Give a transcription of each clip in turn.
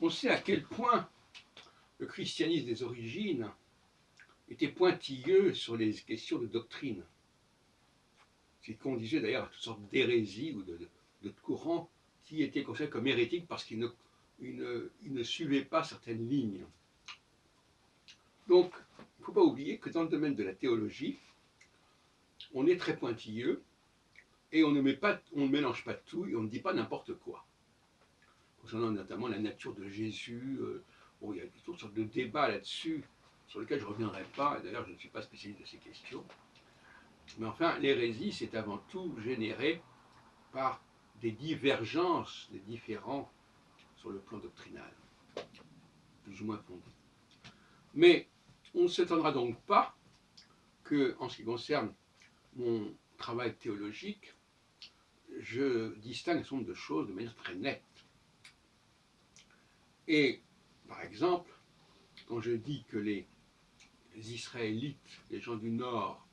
on sait à quel point le christianisme des origines était pointilleux sur les questions de doctrine. Ce qui conduisait d'ailleurs à toutes sortes d'hérésies ou de courants qui étaient considérés comme hérétiques parce qu'ils ne suivaient pas certaines lignes. Donc, il ne faut pas oublier que dans le domaine de la théologie, on est très pointilleux et on ne mélange pas tout et on ne dit pas n'importe quoi. Concernant notamment la nature de Jésus, bon, il y a toutes sortes de débats là-dessus sur lesquels je ne reviendrai pas, et d'ailleurs je ne suis pas spécialiste de ces questions. Mais enfin, l'hérésie, c'est avant tout généré par des divergences, des différends sur le plan doctrinal, plus ou moins fondés. Mais on ne s'étonnera donc pas que, en ce qui concerne mon travail théologique, je distingue un certain nombre de choses de manière très nette. Et, par exemple, quand je dis que les Israélites, les gens du Nord,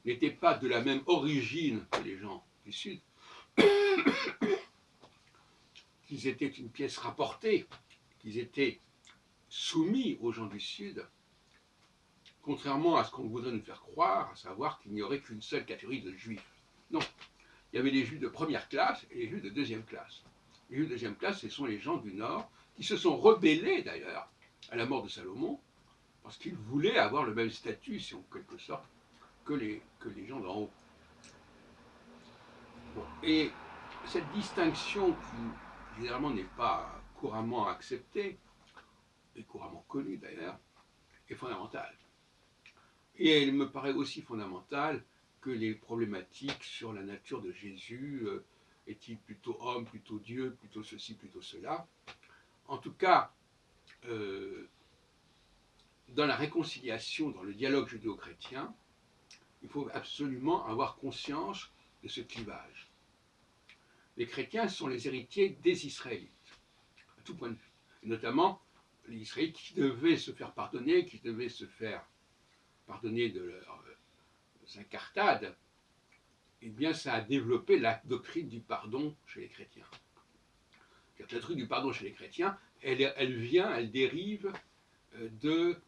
n'étaient pas de la même origine que les gens du Sud, qu'ils étaient une pièce rapportée, qu'ils étaient soumis aux gens du Sud, contrairement à ce qu'on voudrait nous faire croire, à savoir qu'il n'y aurait qu'une seule catégorie de juifs. Non, il y avait les juifs de première classe et les juifs de deuxième classe. Les juifs de deuxième classe, ce sont les gens du Nord, qui se sont rebellés d'ailleurs à la mort de Salomon, parce qu'ils voulaient avoir le même statut, si en quelque sorte, que les gens d'en haut. Bon. Et cette distinction qui, généralement, n'est pas couramment acceptée, et couramment connue d'ailleurs, est fondamentale. Et elle me paraît aussi fondamentale que les problématiques sur la nature de Jésus, est-il plutôt homme, plutôt Dieu, plutôt ceci, plutôt cela. En tout cas, dans la réconciliation, dans le dialogue judéo-chrétien, il faut absolument avoir conscience de ce clivage. Les chrétiens sont les héritiers des Israélites, à tout point de vue. Et notamment, les Israélites qui devaient se faire pardonner, qui devaient se faire pardonner de leurs incartades, eh bien, ça a développé la doctrine du pardon chez les chrétiens. La doctrine du pardon chez les chrétiens, elle dérive de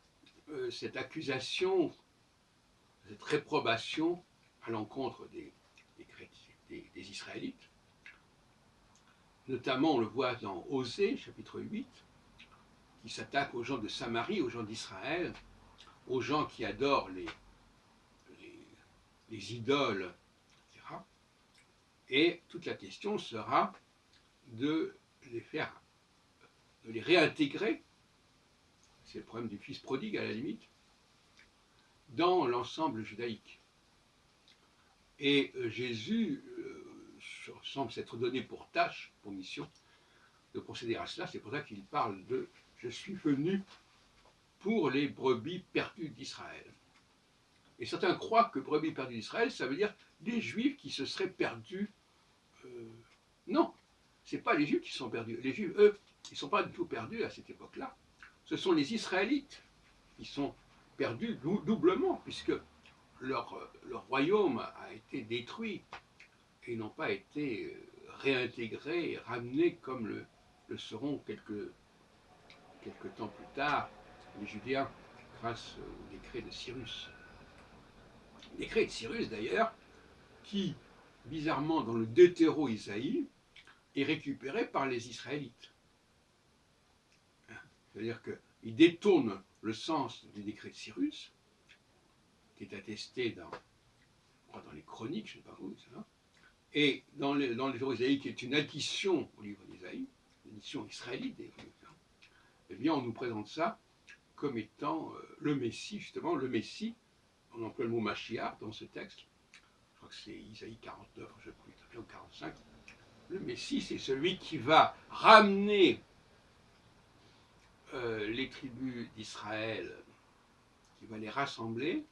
cette accusation, cette réprobation à l'encontre des Israélites. Notamment, on le voit dans Osée, chapitre 8, qui s'attaque aux gens de Samarie, aux gens d'Israël, aux gens qui adorent les idoles, etc. Et toute la question sera de les réintégrer, c'est le problème du fils prodigue à la limite, dans l'ensemble judaïque. Et Jésus semble s'être donné pour tâche, pour mission, de procéder à cela. C'est pour ça qu'il parle de « je suis venu pour les brebis perdues d'Israël ». Et certains croient que brebis perdues d'Israël, ça veut dire des Juifs qui se seraient perdus. Non, ce n'est pas les Juifs qui sont perdus. Les Juifs, eux, ils ne sont pas du tout perdus à cette époque-là. Ce sont les Israélites qui sont perdus doublement, puisque leur royaume a été détruit et n'ont pas été réintégrés, ramenés comme le seront quelques temps plus tard les Judéens, grâce au décret de Cyrus. Décret de Cyrus d'ailleurs, qui, bizarrement dans le Deutéro-Isaïe, est récupéré par les Israélites. C'est-à-dire qu'ils détournent le sens du décret de Cyrus, qui est attesté dans les chroniques, je ne sais pas où, ça, et dans le livre d'Isaïe, qui est une addition au livre d'Isaïe, une addition israélite, eh bien on nous présente ça comme étant le Messie, justement, le Messie, on emploie le mot Mashiach dans ce texte, je crois que c'est Isaïe 49, je ne sais plus, ou 45, le Messie c'est celui qui va ramener les tribus d'Israël, qui va les rassembler,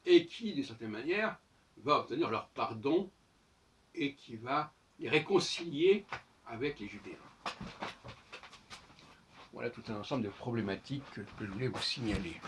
et qui, d'une certaine manière, va obtenir leur pardon, et qui va les réconcilier avec les Judéens. Voilà tout un ensemble de problématiques que je voulais vous signaler.